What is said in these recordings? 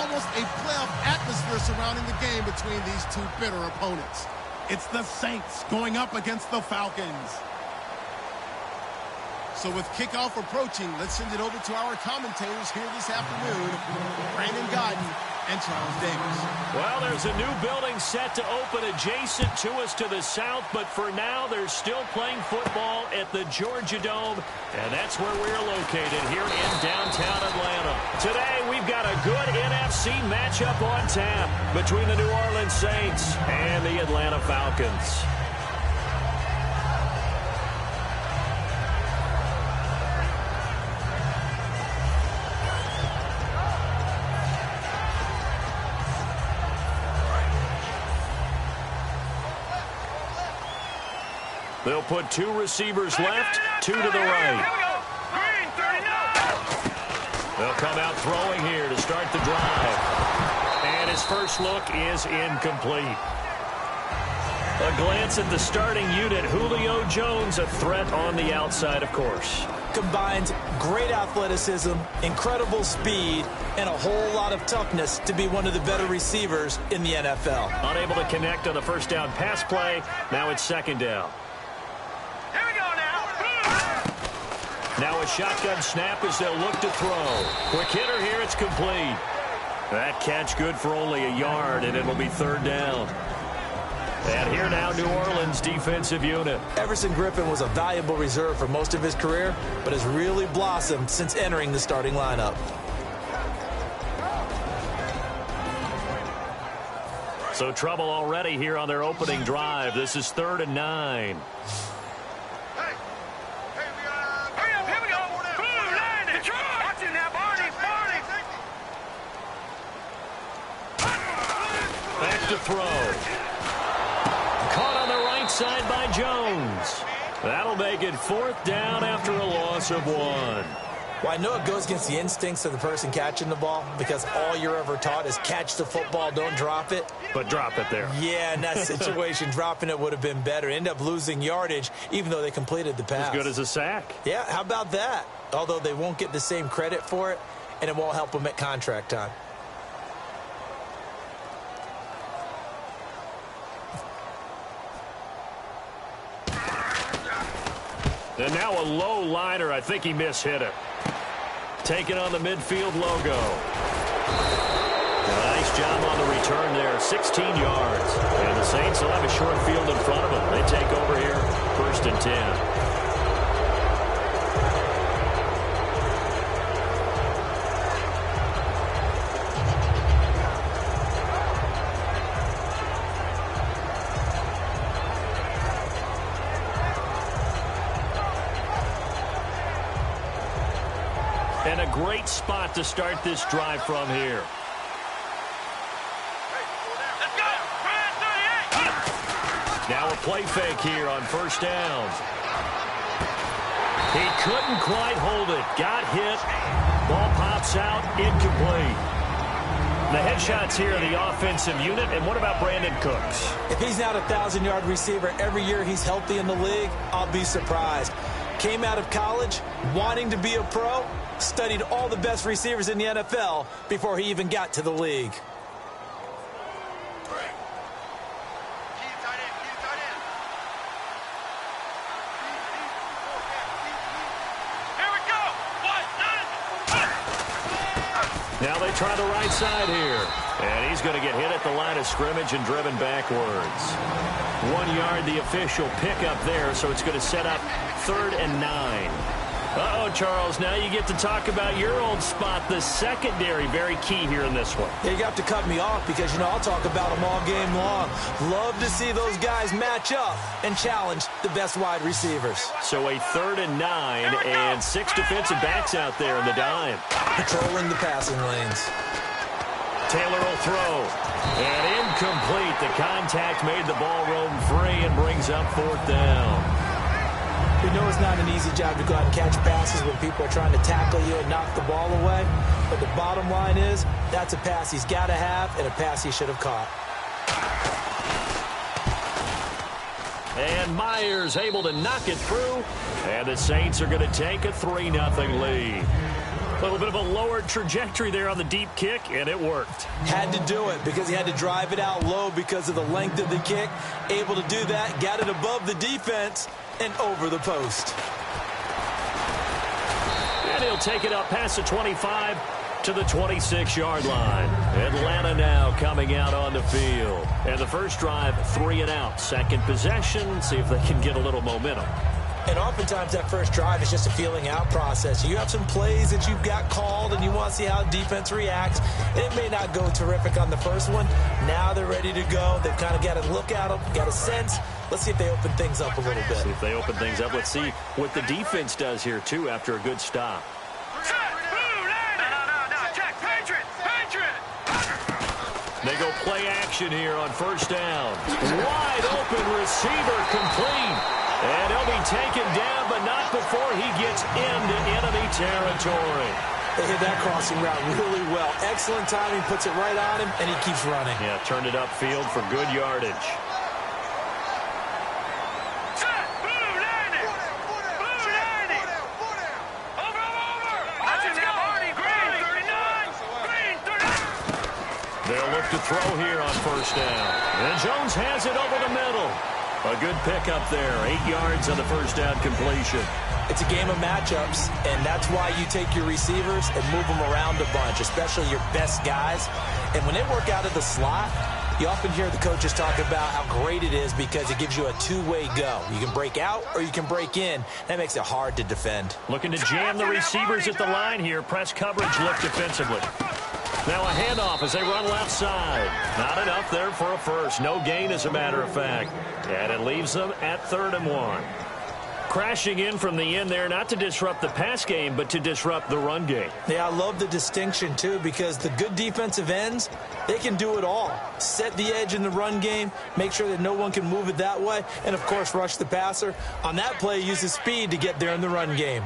almost a playoff atmosphere surrounding the game between these two bitter opponents. It's the Saints going up against the Falcons. So with kickoff approaching, let's send it over to our commentators here this afternoon, Brandon Godden and Charles Davis. Well, there's a new building set to open adjacent to us to the south, but for now, they're still playing football at the Georgia Dome, and that's where we're located here in downtown Atlanta. Today, we've got a good NFC matchup on tap between the New Orleans Saints and the Atlanta Falcons. They'll put two receivers left, two to the right. They'll come out throwing here to start the drive. And his first look is incomplete. A glance at the starting unit. Julio Jones, a threat on the outside, of course. Combines great athleticism, incredible speed, and a whole lot of toughness to be one of the better receivers in the NFL. Unable to connect on the first down pass play. Now it's second down. Now a shotgun snap as they'll look to throw. Quick hitter here, it's complete. That catch good for only a yard, and it'll be third down. And here now, New Orleans defensive unit. Everson Griffin was a valuable reserve for most of his career, but has really blossomed since entering the starting lineup. So trouble already here on their opening drive. This is 3rd and 9. To throw. Caught on the right side by Jones. That'll make it 4th down after a loss of 1. Well, I know it goes against the instincts of the person catching the ball because all you're ever taught is catch the football, don't drop it. But drop it there. Yeah, in that situation, dropping it would have been better. End up losing yardage, even though they completed the pass. As good as a sack. Yeah, how about that? Although they won't get the same credit for it, and it won't help them at contract time. And now a low liner. I think he mishit it. Taking on the midfield logo. Nice job on the return there. 16 yards. And the Saints will have a short field in front of them. They take over here. 1st and 10. And a great spot to start this drive from here. Now a play fake here on 1st down. He couldn't quite hold it. Got hit. Ball pops out. Incomplete. The headshots here in the offensive unit. And what about Brandon Cooks? If he's not a 1,000-yard receiver every year he's healthy in the league, I'll be surprised. Came out of college wanting to be a pro, studied all the best receivers in the NFL before he even got to the league. Now they try the right side here. And he's going to get hit at the line of scrimmage and driven backwards. 1 yard, the official pickup there, so it's going to set up 3rd and 9. Uh-oh, Charles, now you get to talk about your old spot, the secondary. Very key here in this one. Yeah, you have to cut me off because, you know, I'll talk about them all game long. Love to see those guys match up and challenge the best wide receivers. So a 3rd and 9 and 6 defensive backs out there in the dime. Patrolling the passing lanes. Taylor will throw. And incomplete. The contact made the ball roam free and brings up 4th down. We know it's not an easy job to go out and catch passes when people are trying to tackle you and knock the ball away. But the bottom line is, that's a pass he's got to have and a pass he should have caught. And Myers able to knock it through. And the Saints are going to take a 3-0 lead. A little bit of a lower trajectory there on the deep kick, and it worked. Had to do it because he had to drive it out low because of the length of the kick. Able to do that, got it above the defense and over the post. And he'll take it up past the 25 to the 26-yard line. Atlanta now coming out on the field. And the first drive, 3 and out. Second possession, see if they can get a little momentum. And oftentimes that first drive is just a feeling out process. You have some plays that you've got called and you want to see how defense reacts. It may not go terrific on the first one. Now they're ready to go. They've kind of got a look at them, got a sense. Let's see if they open things up a little bit. See if they open things up. Let's see what the defense does here, too, after a good stop. They go play action here on first down. Wide open receiver complete. And he'll be taken down, but not before he gets into enemy territory. They hit that crossing route really well. Excellent timing, puts it right on him, and he keeps running. Yeah, turned it upfield for good yardage. They'll look to throw here on first down. And Jones has it over the middle. A good pickup there. 8 yards on the first down completion. It's a game of matchups, and that's why you take your receivers and move them around a bunch, especially your best guys. And when they work out of the slot, you often hear the coaches talk about how great it is because it gives you a two-way go. You can break out or you can break in. That makes it hard to defend. Looking to jam the receivers at the line here. Press coverage look defensively. Now a handoff as they run left side. Not enough there for a first. No gain, as a matter of fact. And it leaves them at 3rd and 1. Crashing in from the end there, not to disrupt the pass game, but to disrupt the run game. Yeah, I love the distinction, too, because the good defensive ends, they can do it all. Set the edge in the run game, make sure that no one can move it that way, and, of course, rush the passer. On that play, use his speed to get there in the run game.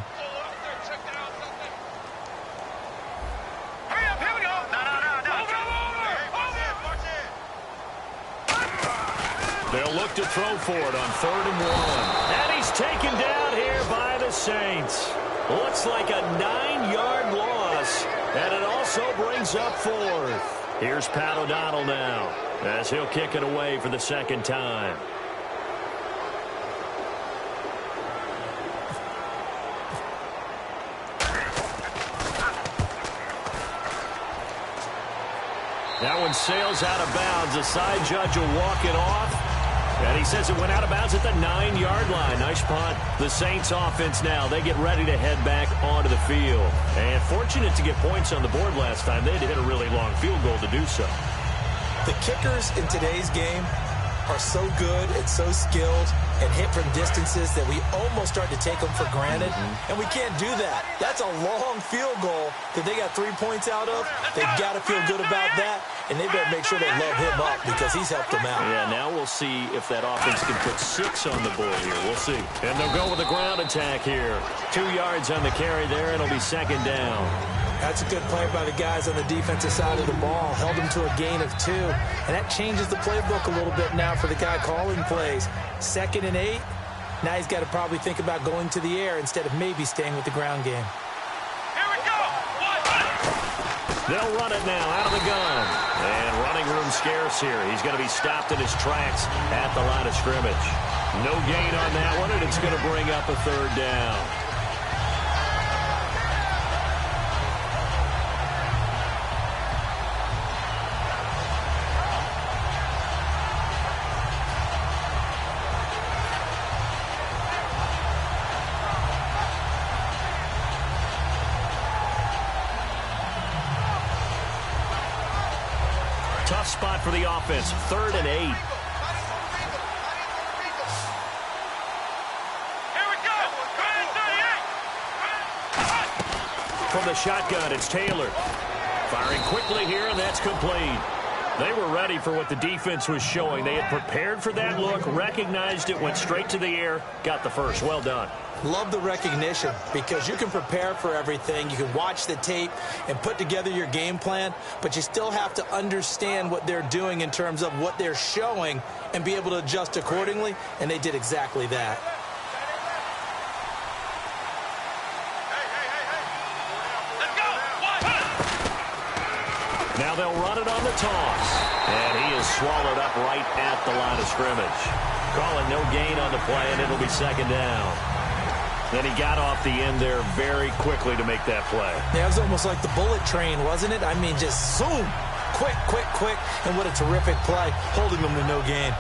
They'll look to throw for it on 3rd and 1. And he's taken down here by the Saints. Looks like a 9-yard loss. And it also brings up 4th. Here's Pat O'Donnell now as he'll kick it away for the second time. That one sails out of bounds. The side judge will walk it off. And he says it went out of bounds at the 9-yard line. Nice punt. The Saints offense now. They get ready to head back onto the field. And fortunate to get points on the board last time. They had to hit a really long field goal to do so. The kickers in today's game are so good and so skilled and hit from distances that we almost start to take them for granted. And we can't do that. That's a long field goal that they got 3 points out of. They've got to feel good about that, and they better make sure they love him up because he's helped them out. Yeah, now we'll see if that offense can put 6 on the board here. We'll see. And they'll go with a ground attack here. 2 yards on the carry there, and it'll be second down. That's a good play by the guys on the defensive side of the ball. Held them to a gain of 2. And that changes the playbook a little bit now for the guy calling plays. 2nd and 8. Now he's got to probably think about going to the air instead of maybe staying with the ground game. Here we go. They'll run it now out of the gun. And running room scarce here. He's going to be stopped in his tracks at the line of scrimmage. No gain on that one, and it's going to bring up a 3rd down. Tough spot for the offense. 3rd and 8. Here we go. 38. From the shotgun, it's Taylor. Firing quickly here, and that's complete. They were ready for what the defense was showing. They had prepared for that look, recognized it, went straight to the air, got the first. Well done. Love the recognition because you can prepare for everything. You can watch the tape and put together your game plan, but you still have to understand what they're doing in terms of what they're showing and be able to adjust accordingly, and they did exactly that. Let's go. Now they'll run it on the toss. And he is swallowed up right at the line of scrimmage. Calling no gain on the play, and it'll be second down. Then he got off the end there very quickly to make that play. Yeah, it was almost like the bullet train, wasn't it? I mean, just zoom. Quick, quick, quick. And what a terrific play, holding them to no gain.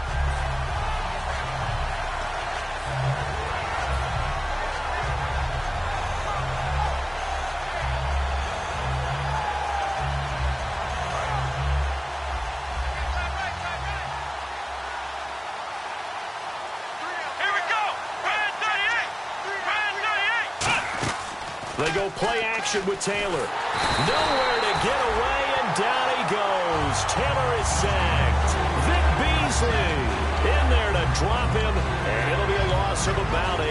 They go play action with Taylor. Nowhere to get away, and down he goes. Taylor is sacked. Vic Beasley in there to drop him, and it'll be a loss of about 8.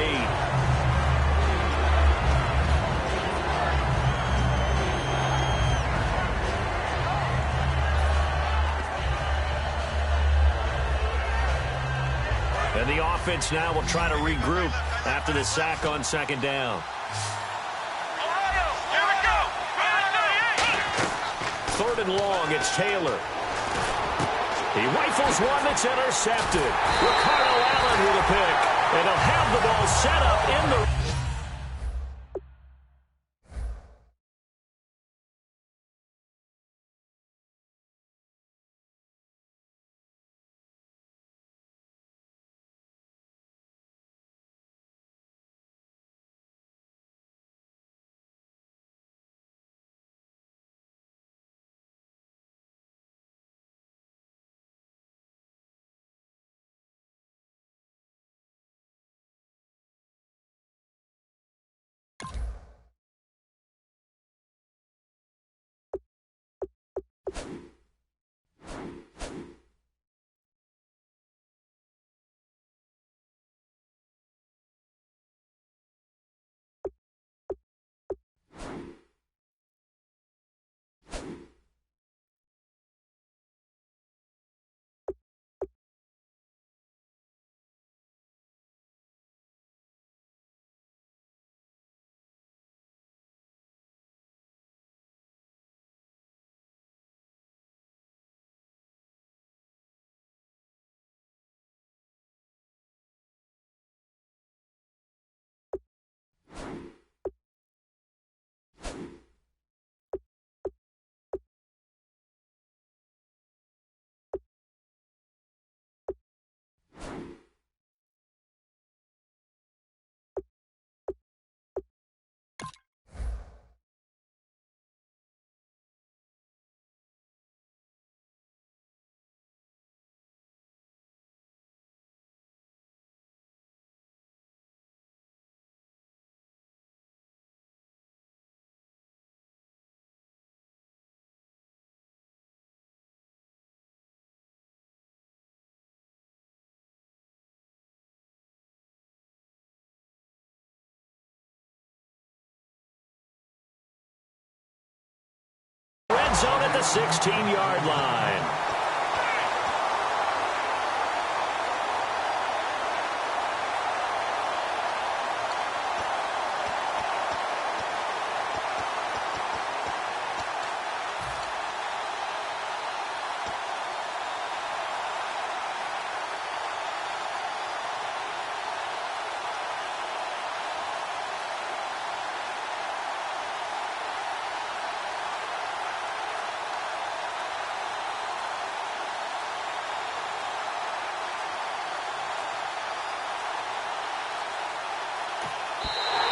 And the offense now will try to regroup after the sack on second down. Third and long, it's Taylor. He rifles one that's intercepted. Ricardo Allen with a pick. And he'll have the ball set up in the... Red zone at the 16-yard line.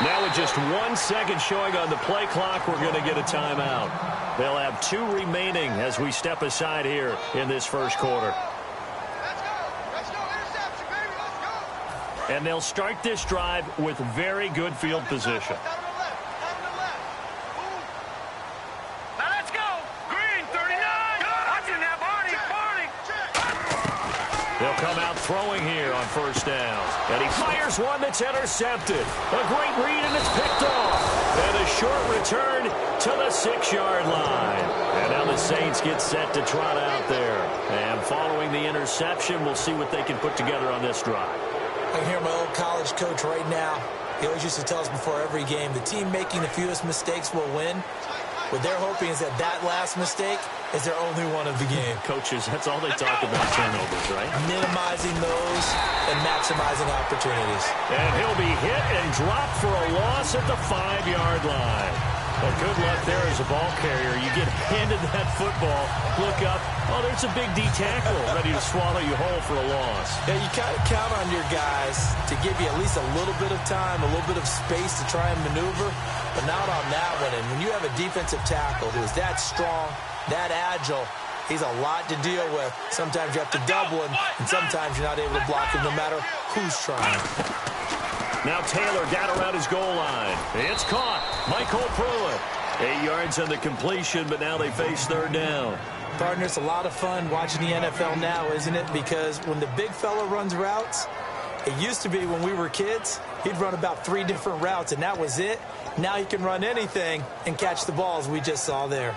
Now with just 1 second showing on the play clock, we're going to get a timeout. They'll have 2 remaining as we step aside here in this first quarter. Let's go, interception, baby, let's go. And they'll start this drive with very good field position. Now let's go. Green, 39. Watching that, Barney. They'll come out throwing here on first down. And he fires one that's intercepted. A great read, and it's picked off. And a short return to the 6-yard line. And now the Saints get set to trot out there. And following the interception, we'll see what they can put together on this drive. I hear my old college coach right now. He always used to tell us before every game, the team making the fewest mistakes will win. What they're hoping is that last mistake is their only one of the game. Coaches, that's all they talk about, turnovers, right? Minimizing those and maximizing opportunities. And he'll be hit and dropped for a loss at the 5-yard line. Well, good luck there as a ball carrier. You get handed that football, look up, oh, there's a big D tackle ready to swallow you whole for a loss. Yeah, you kind of count on your guys to give you at least a little bit of time, a little bit of space to try and maneuver, but not on that one. And when you have a defensive tackle who is that strong, that agile, he's a lot to deal with. Sometimes you have to double him, and sometimes you're not able to block him no matter who's trying. Now Taylor got around his goal line. It's caught. Michael Pruitt. 8 yards on the completion, but now they face third down. Partner, it's a lot of fun watching the NFL now, isn't it? Because when the big fella runs routes, it used to be when we were kids, he'd run about 3 different routes, and that was it. Now he can run anything and catch the balls we just saw there.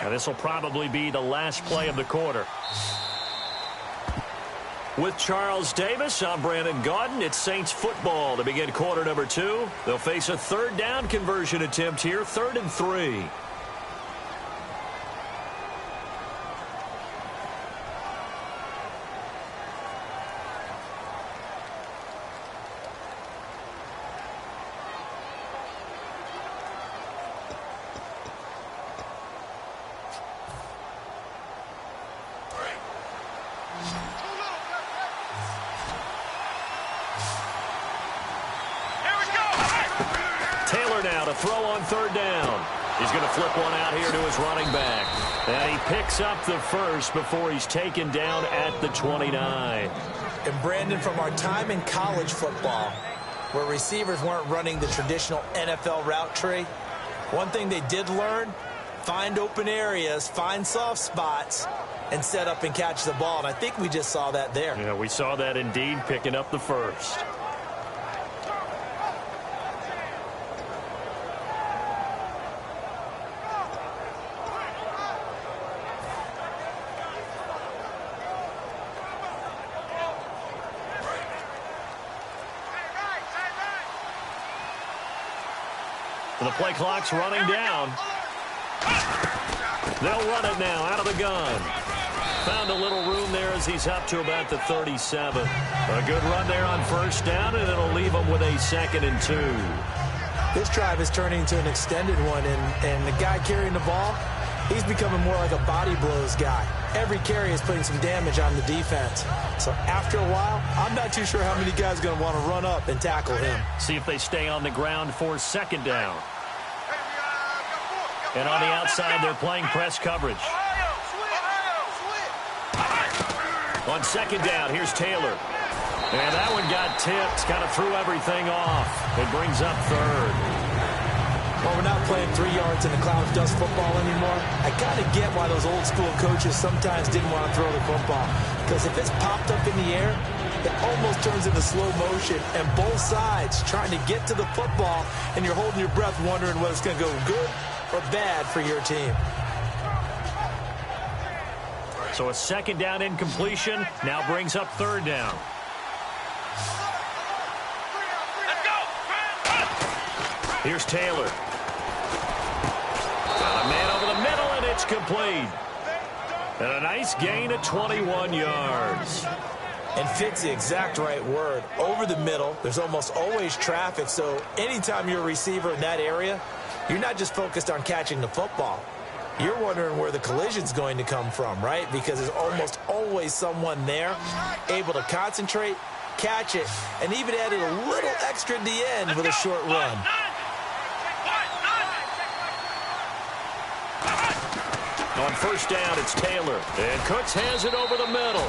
Now this will probably be the last play of the quarter. With Charles Davis, I'm Brandon Gaudin. It's Saints football to begin quarter number 2. They'll face a third down conversion attempt here, 3rd and 3. Now to throw on third down. He's going to flip one out here to his running back. And he picks up the first before he's taken down at the 29. And Brandon, from our time in college football, where receivers weren't running the traditional NFL route tree, one thing they did learn, find open areas, find soft spots, and set up and catch the ball. And I think we just saw that there. Yeah, we saw that indeed, picking up the first. The play clock's running down. They'll run it now out of the gun. Found a little room there as he's up to about the 37. A good run there on first down, and it'll leave him with a 2nd and 2. This drive is turning into an extended one, and the guy carrying the ball, he's becoming more like a body blows guy. Every carry is putting some damage on the defense. So after a while, I'm not too sure how many guys are going to want to run up and tackle him. See if they stay on the ground for 2nd down. And on the outside, they're playing press coverage. On 2nd down, here's Taylor. And that one got tipped, kind of threw everything off. It brings up 3rd. Well, we're not playing 3 yards in a cloud of dust football anymore. I kind of get why those old school coaches sometimes didn't want to throw the football. Because if it's popped up in the air, it almost turns into slow motion. And both sides trying to get to the football, and you're holding your breath wondering whether it's going to go good or bad for your team. So a 2nd down incompletion now brings up 3rd down. Here's Taylor. Got a man over the middle, and it's complete. And a nice gain of 21 yards. And fits the exact right word. Over the middle, there's almost always traffic, so anytime you're a receiver in that area, you're not just focused on catching the football. You're wondering where the collision's going to come from, right? Because there's almost always someone there able to concentrate, catch it, and even added a little extra at the end with a short run. On first down, it's Taylor. And Cooks has it over the middle.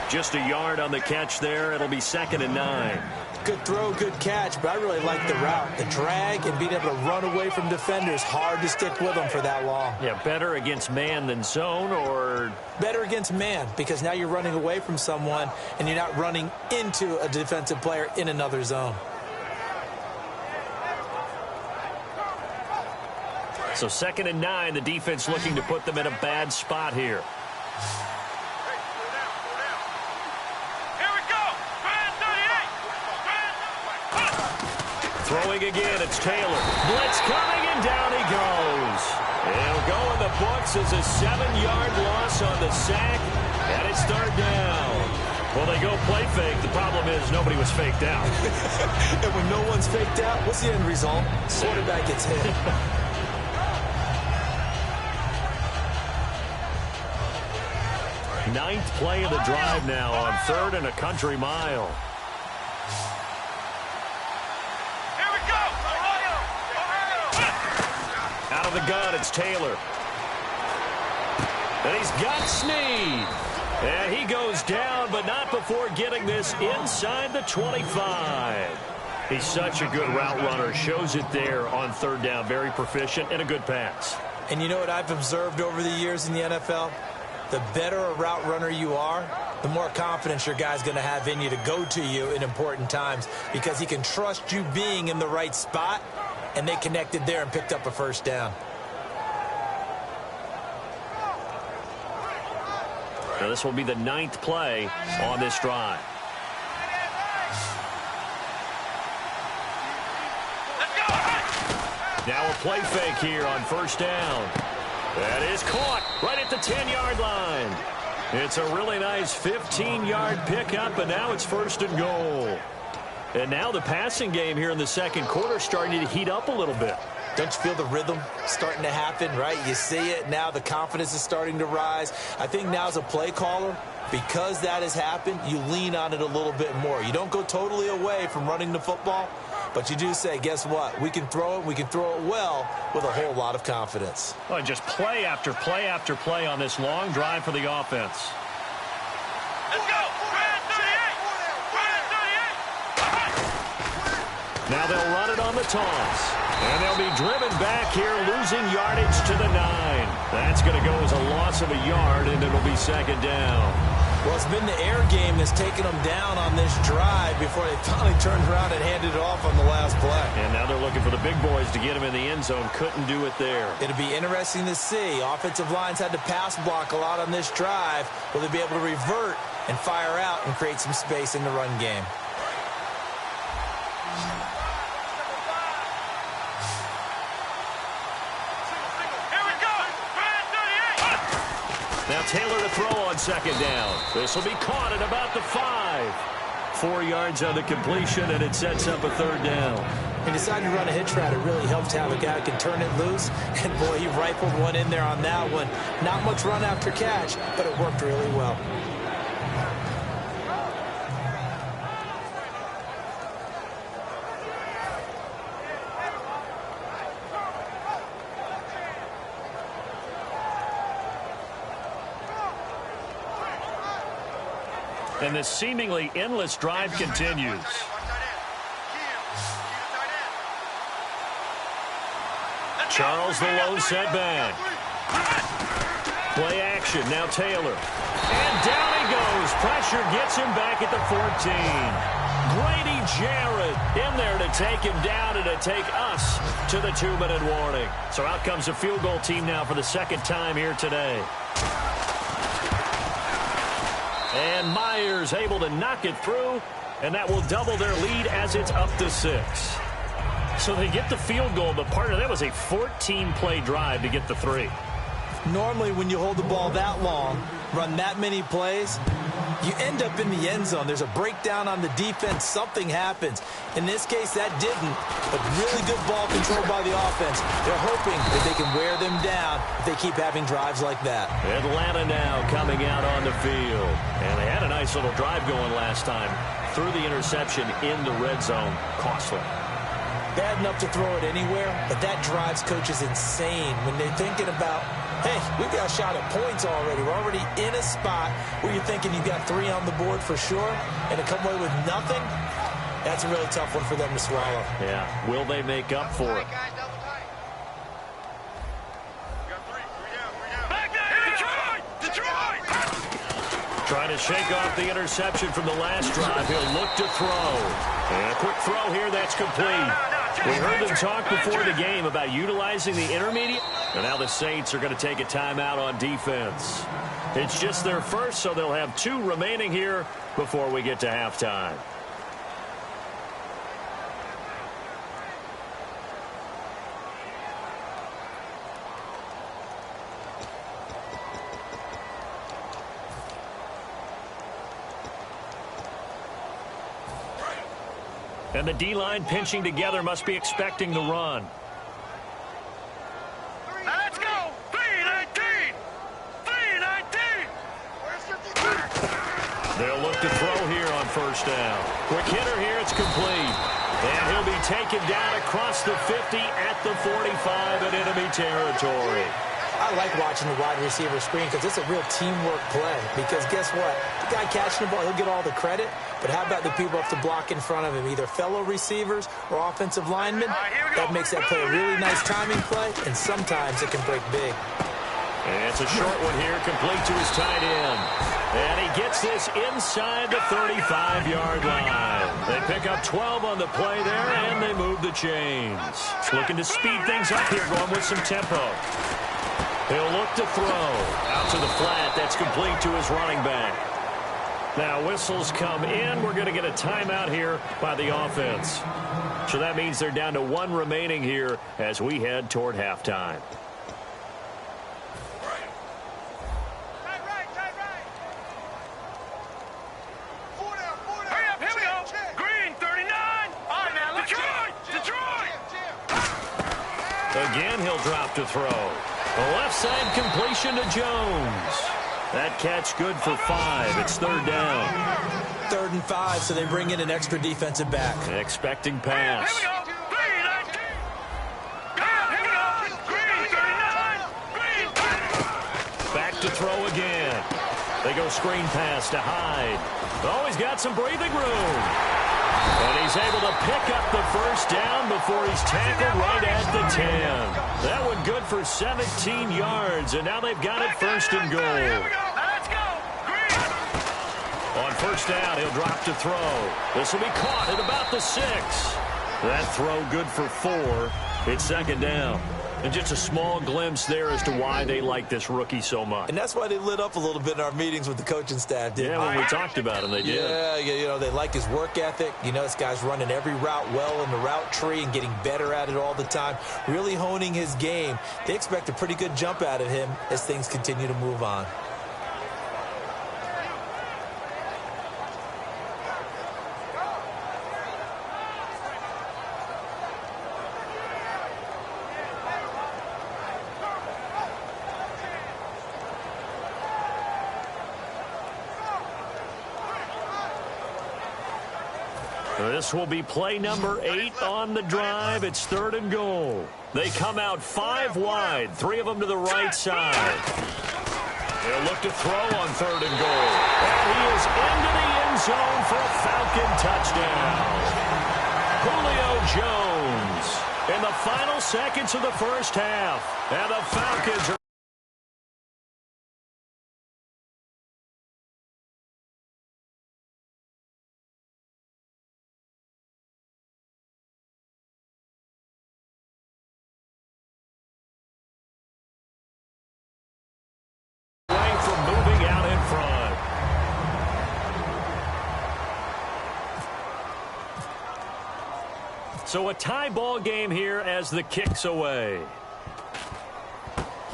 Just a yard on the catch there. It'll be 2nd and 9. Good throw, good catch, but I really like the route. The drag and being able to run away from defenders. Hard to stick with them for that long. Yeah, better against man than zone, or? Better against man, because now you're running away from someone and you're not running into a defensive player in another zone. So 2nd and 9, the defense looking to put them in a bad spot here. Here we go. 38. Throwing again, it's Taylor. Blitz coming, and down he goes. It'll go in the books as a 7-yard loss on the sack, and it's third down. Well, they go play fake. The problem is nobody was faked out. And when no one's faked out, what's the end result? Quarterback gets hit. Ninth play of the drive now on 3rd and a country mile. Here we go! Out of the gun, it's Taylor. And he's got Snead. And he goes down, but not before getting this inside the 25. He's such a good route runner. Shows it there on 3rd down. Very proficient and a good pass. And you know what I've observed over the years in the NFL? The better a route runner you are, the more confidence your guy's going to have in you to go to you in important times because he can trust you being in the right spot, and they connected there and picked up a first down. Now this will be the 9th play on this drive. Now a play fake here on 1st down. That is caught right at the 10-yard line. It's a really nice 15-yard pickup, and now it's 1st and goal. And now the passing game here in the second quarter starting to heat up a little bit. Don't you feel the rhythm starting to happen, right? You see it now. The confidence is starting to rise. I think now as a play caller, because that has happened, you lean on it a little bit more. You don't go totally away from running the football, but you do say, guess what? We can throw it. We can throw it well with a whole lot of confidence. Well, just play after play after play on this long drive for the offense. Let's go! Now they'll run it on the toss. And they'll be driven back here, losing yardage to the 9. That's going to go as a loss of a yard, and it'll be 2nd down. Well, it's been the air game that's taken them down on this drive before they finally turned around and handed it off on the last play. And now they're looking for the big boys to get him in the end zone. Couldn't do it there. It'll be interesting to see. Offensive lines had to pass block a lot on this drive. Will they be able to revert and fire out and create some space in the run game? Now Taylor to throw on 2nd down. This will be caught at about the 5. 4 yards on the completion, and it sets up a 3rd down. He decided to run a hitch route. It really helps to have a guy who can turn it loose. And, boy, he rifled one in there on that one. Not much run after catch, but it worked really well. And this seemingly endless drive continues. Charles the lone setback. Play action, now Taylor. And down he goes. Pressure gets him back at the 14. Grady Jarrett in there to take him down and to take us to the 2-minute warning. So out comes a field goal team now for the 2nd time here today. And Myers able to knock it through, and that will double their lead as it's up to 6. So they get the field goal, but part of that was a 14-play drive to get the 3. Normally, when you hold the ball that long, run that many plays, you end up in the end zone. There's a breakdown on the defense. Something happens. In this case, that didn't, but really good ball control by the offense. They're hoping that they can wear them down if they keep having drives like that. Atlanta now coming out on the field. And they had a nice little drive going last time. Threw the interception in the red zone. Costly. Bad enough to throw it anywhere, but that drives coaches insane when they're thinking about, hey, we've got a shot at points already. We're already in a spot where you're thinking you've got 3 on the board for sure, and to come away with nothing, that's a really tough one for them to swallow. Yeah, will they make up for it? Trying to shake off the interception from the last drive. He'll look to throw. And a quick throw here, that's complete. We heard them talk before the game about utilizing the intermediate. And now the Saints are going to take a timeout on defense. It's just their first, so they'll have 2 remaining here before we get to halftime. And the D-line pinching together must be expecting the run. Now let's go. 3-19. 3-19. They'll look to throw here on first down. Quick hitter here. It's complete. And he'll be taken down across the 50 at the 45 in enemy territory. I like watching the wide receiver screen because it's a real teamwork play. Because guess what? The guy catching the ball, he'll get all the credit. But how about the people up to block in front of him, either fellow receivers or offensive linemen? That makes that play a really nice timing play, and sometimes it can break big. And it's a short one here, complete to his tight end. And he gets this inside the 35-yard line. They pick up 12 on the play there, and they move the chains. Looking to speed things up here, going with some tempo. He'll look to throw. Out to the flat. That's complete to his running back. Now, whistles come in. We're going to get a timeout here by the offense. So that means they're down to one remaining here as we head toward halftime. Hurry up, here we go. Green, 39. All right, now, Detroit. Again, he'll drop to throw. The left side completion to Jones. That catch good for 5. It's third down. 3rd and 5, so they bring in an extra defensive back. Expecting pass. Here we go. 3-19. Here we go. Green, 39. Green. Back to throw again. They go screen pass to Hyde. Oh, he's got some breathing room. And he's able to pick up the first down before he's tackled right at the 10. That one good for 17 yards, and now they've got it first and goal. Here we go. Now let's go. Green. On first down, he'll drop to throw. This will be caught at about the 6. That throw good for 4. It's second down. And just a small glimpse there as to why they like this rookie so much. And that's why they lit up a little bit in our meetings with the coaching staff, didn't Yeah, when we talked about him, they did. Yeah, you know, they like his work ethic. You know, this guy's running every route well in the route tree and getting better at it all the time, really honing his game. They expect a pretty good jump out of him as things continue to move on. This will be play number 8 on the drive. It's 3rd and goal. They come out 5 wide, 3 of them to the right side. They'll look to throw on 3rd and goal. And he is into the end zone for a Falcon touchdown. Julio Jones in the final seconds of the first half. And the Falcons are so a tie ball game here as the kick's away.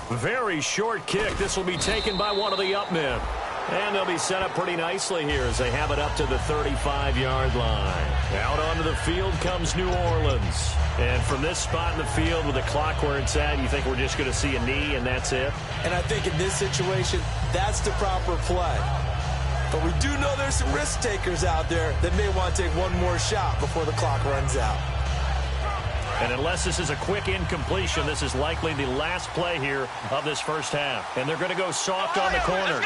Very short kick. This will be taken by one of the up men. And they'll be set up pretty nicely here as they have it up to the 35-yard line. Out onto the field comes New Orleans. And from this spot in the field with the clock where it's at, you think we're just going to see a knee and that's it? And I think in this situation, that's the proper play. But we do know there's some risk takers out there that may want to take one more shot before the clock runs out. And unless this is a quick incompletion, this is likely the last play here of this first half. And they're going to go soft on the corners.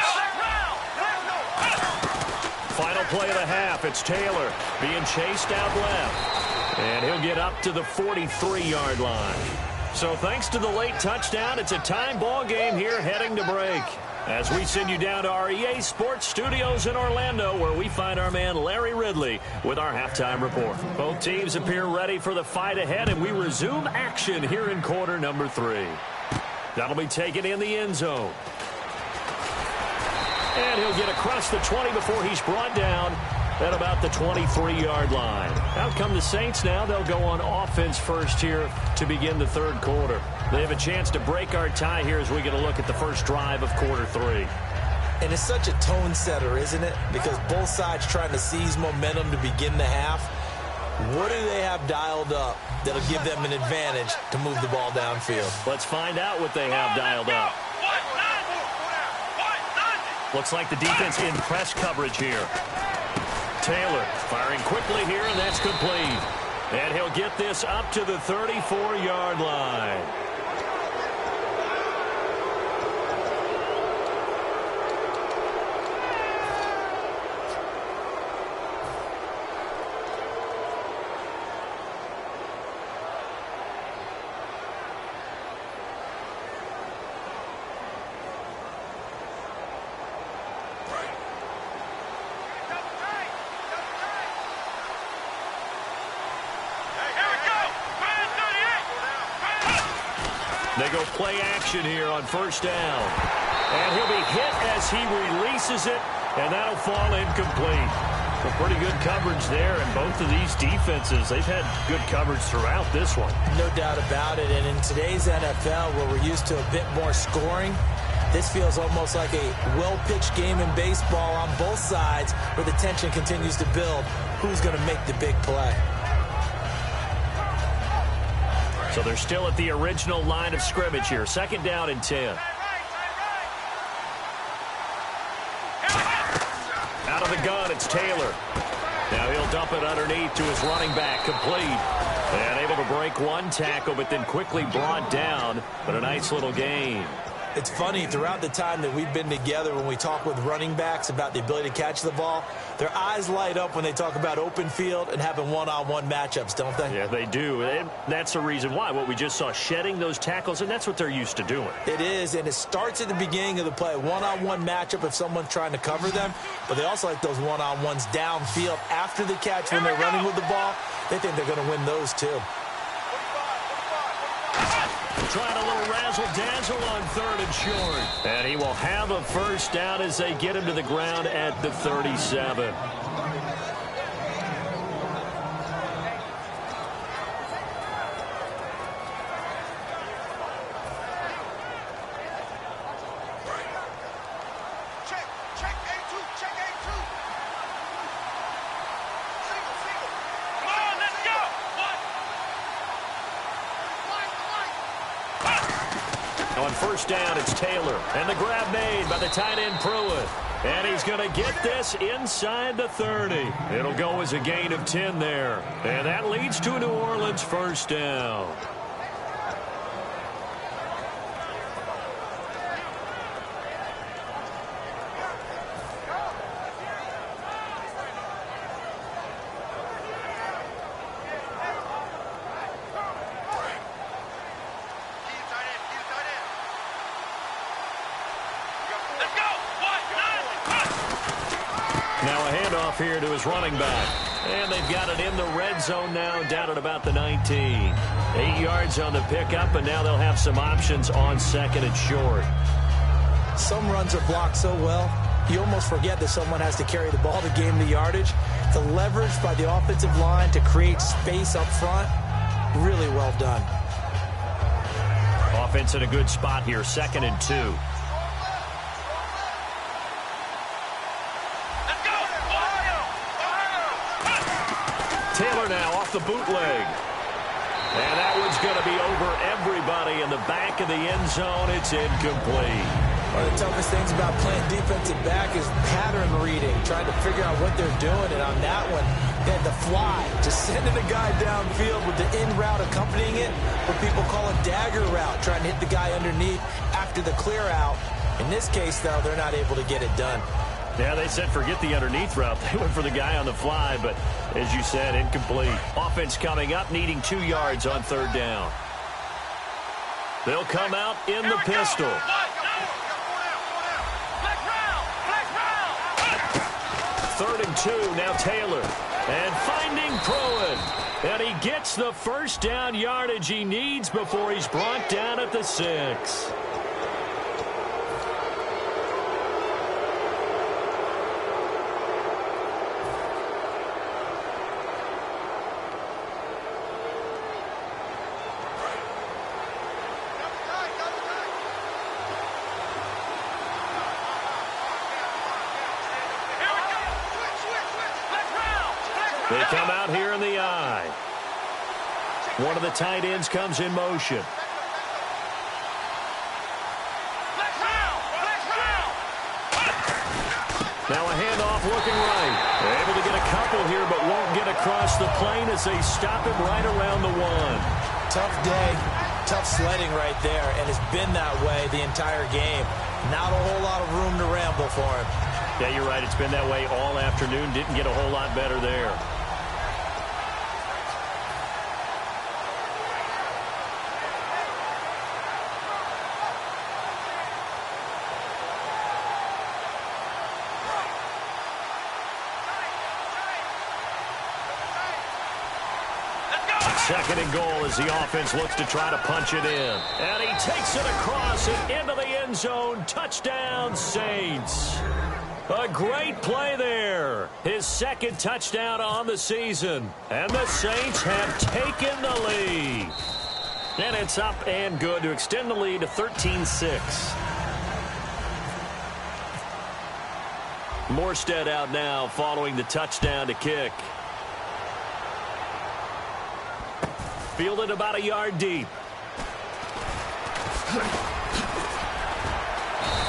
Final play of the half. It's Taylor being chased out left. And he'll get up to the 43-yard line. So thanks to the late touchdown, it's a time ball game here heading to break. As we send you down to our EA Sports Studios in Orlando, where we find our man Larry Ridley with our halftime report. Both teams appear ready for the fight ahead, and we resume action here in quarter number 3. That'll be taken in the end zone. And he'll get across the 20 before he's brought down at about the 23-yard line. Out come the Saints now. They'll go on offense first here to begin the third quarter. They have a chance to break our tie here as we get a look at the first drive of quarter 3. And it's such a tone setter, isn't it? Because both sides trying to seize momentum to begin the half. What do they have dialed up that'll give them an advantage to move the ball downfield? Let's find out what they have dialed up. Looks like the defense in press coverage here. Taylor firing quickly here, and that's complete. And he'll get this up to the 34-yard line. They go play action here on first down. And he'll be hit as he releases it, and that'll fall incomplete. Well, pretty good coverage there, and both of these defenses, they've had good coverage throughout this one. No doubt about it, and in today's NFL, where we're used to a bit more scoring, this feels almost like a well-pitched game in baseball on both sides where the tension continues to build. Who's going to make the big play? So they're still at the original line of scrimmage here. Second down and 10. Out of the gun, it's Taylor. Now he'll dump it underneath to his running back, complete. And able to break one tackle, but then quickly brought down. But a nice little gain. It's funny, throughout the time that we've been together, when we talk with running backs about the ability to catch the ball, their eyes light up when they talk about open field and having one-on-one matchups, don't they? Yeah, they do. And that's the reason why. What we just saw, shedding those tackles, and that's what they're used to doing. It is, and it starts at the beginning of the play. One-on-one matchup if someone's trying to cover them, but they also like those one-on-ones downfield after the catch when they're running with the ball. They think they're going to win those too. Trying a little razzle-dazzle on third and short. And he will have a first down as they get him to the ground at the 37. On first down, it's Taylor. And the grab made by the tight end, Pruitt. And he's going to get this inside the 30. It'll go as a gain of 10 there. And that leads to a New Orleans first down. Here to his running back. And they've got it in the red zone now, down at about the 19. 8 yards on the pickup, and now they'll have some options on second and short. Some runs are blocked so well, you almost forget that someone has to carry the ball to gain the yardage. The leverage by the offensive line to create space up front, really well done. Offense in a good spot here, second and 2. Taylor now off the bootleg. And that one's going to be over everybody in the back of the end zone. It's incomplete. One of the toughest things about playing defensive back is pattern reading, trying to figure out what they're doing. And on that one, they had the fly, just sending a guy downfield with the in route accompanying it, what people call a dagger route, trying to hit the guy underneath after the clear out. In this case, though, they're not able to get it done. Yeah, they said forget the underneath route. They went for the guy on the fly, but as you said, incomplete. Offense coming up, needing 2 yards on third down. They'll come out in the pistol. Third and 2, now Taylor. And finding Pruitt. And he gets the first down yardage he needs before he's brought down at the 6. They come out here in the I. One of the tight ends comes in motion. Now a handoff looking right. They're able to get a couple here, but won't get across the plane as they stop him right around the 1. Tough day, tough sledding right there, and it's been that way the entire game. Not a whole lot of room to ramble for him. Yeah, you're right. It's been that way all afternoon. Didn't get a whole lot better there. Second and goal as the offense looks to try to punch it in. And he takes it across and into the end zone. Touchdown, Saints. A great play there. His second touchdown on the season. And the Saints have taken the lead. And it's up and good to extend the lead to 13-6. Morstead out now following the touchdown to kick. Fielded about a yard deep.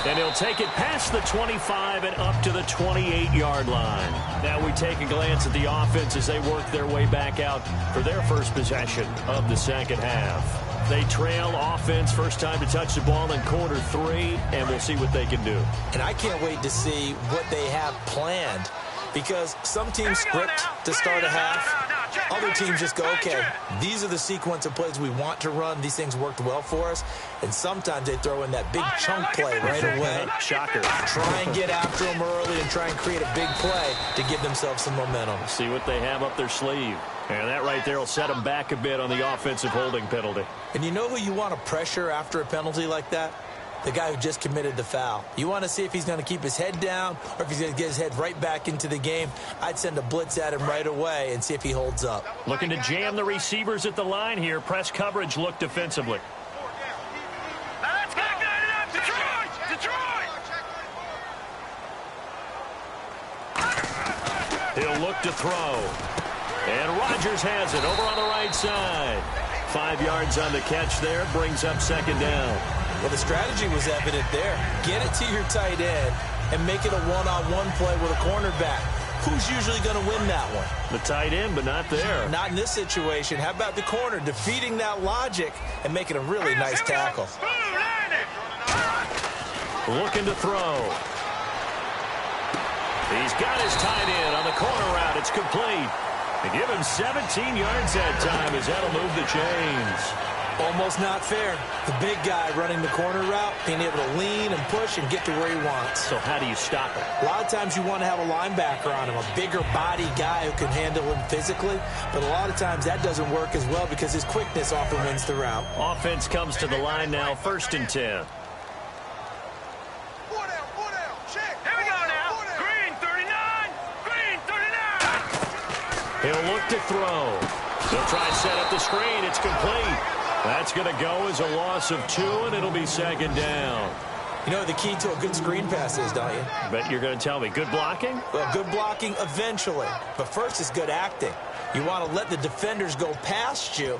And he'll take it past the 25 and up to the 28-yard line. Now we take a glance at the offense as they work their way back out for their first possession of the second half. They trail offense, first time to touch the ball in quarter 3, and we'll see what they can do. And I can't wait to see what they have planned, because some teams script to start a half. Other teams just go, okay, these are the sequence of plays we want to run. These things worked well for us. And sometimes they throw in that big chunk play right away. Shocker. Try and get after them early and try and create a big play to give themselves some momentum. See what they have up their sleeve. And that right there will set them back a bit on the offensive holding penalty. And you know who you want to pressure after a penalty like that? The guy who just committed the foul. You want to see if he's going to keep his head down or if he's going to get his head right back into the game. I'd send a blitz at him right away and see if he holds up. Looking to jam the receivers at the line here. Press coverage look defensively. Let's get it up. Detroit! He'll look to throw. And Rodgers has it over on the right side. 5 yards on the catch there. Brings up second down. Well, the strategy was evident there. Get it to your tight end and make it a one-on-one play with a cornerback. Who's usually going to win that one? The tight end, but not there. Not in this situation. How about the corner defeating that logic and making a really nice tackle? Looking to throw. He's got his tight end on the corner route. It's complete. They give him 17 yards that time as that'll move the chains. Almost not fair. The big guy running the corner route, being able to lean and push and get to where he wants. So how do you stop it? A lot of times you want to have a linebacker on him, a bigger body guy who can handle him physically. But a lot of times that doesn't work as well because his quickness often wins the route. Offense comes to the line now, 1st and 10. He'll look to throw. He'll try and set up the screen. It's complete. That's going to go as a loss of 2, and it'll be second down. You know what the key to a good screen pass is, don't you? Bet you're going to tell me. Good blocking? Well, good blocking eventually. But first is good acting. You want to let the defenders go past you,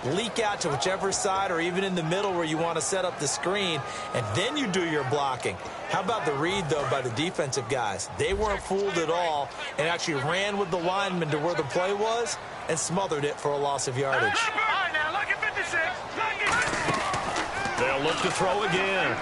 leak out to whichever side or even in the middle where you want to set up the screen, and then you do your blocking. How about the read, though, by the defensive guys? They weren't fooled at all and actually ran with the lineman to where the play was and smothered it for a loss of yardage. They'll look to throw again.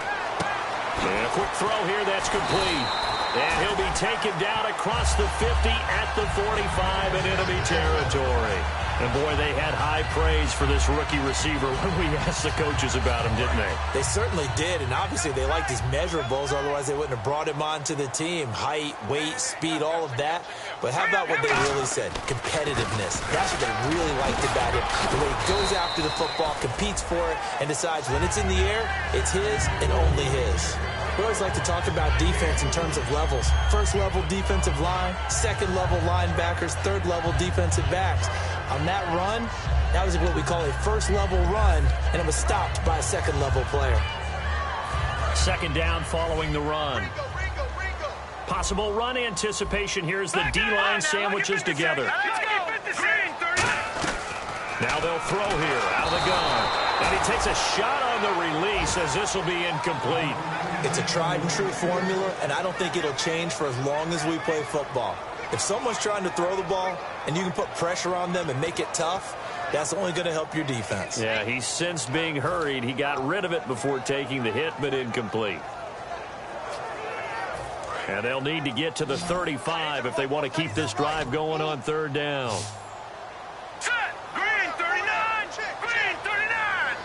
And a quick throw here, that's complete. And he'll be taken down across the 50 at the 45 and enemy territory. And, boy, they had high praise for this rookie receiver when we asked the coaches about him, didn't they? They certainly did, and obviously they liked his measurables. Otherwise, they wouldn't have brought him onto the team. Height, weight, speed, all of that. But how about what they really said? Competitiveness. That's what they really liked about him. The way he goes after the football, competes for it, and decides when it's in the air, it's his and only his. We always like to talk about defense in terms of levels. First level defensive line, second level linebackers, third level defensive backs. On that run, that was what we call a first level run, and it was stopped by a second level player. Second down following the run. Possible run anticipation here as the D-line sandwiches together. Now they'll throw here out of the gun. And he takes a shot on the release as this will be incomplete. It's a tried-and-true formula, and I don't think it'll change for as long as we play football. If someone's trying to throw the ball and you can put pressure on them and make it tough, that's only going to help your defense. Yeah, he sensed being hurried. He got rid of it before taking the hit, but incomplete. And they'll need to get to the 35 if they want to keep this drive going on third down. Set. Green 39. Green 39.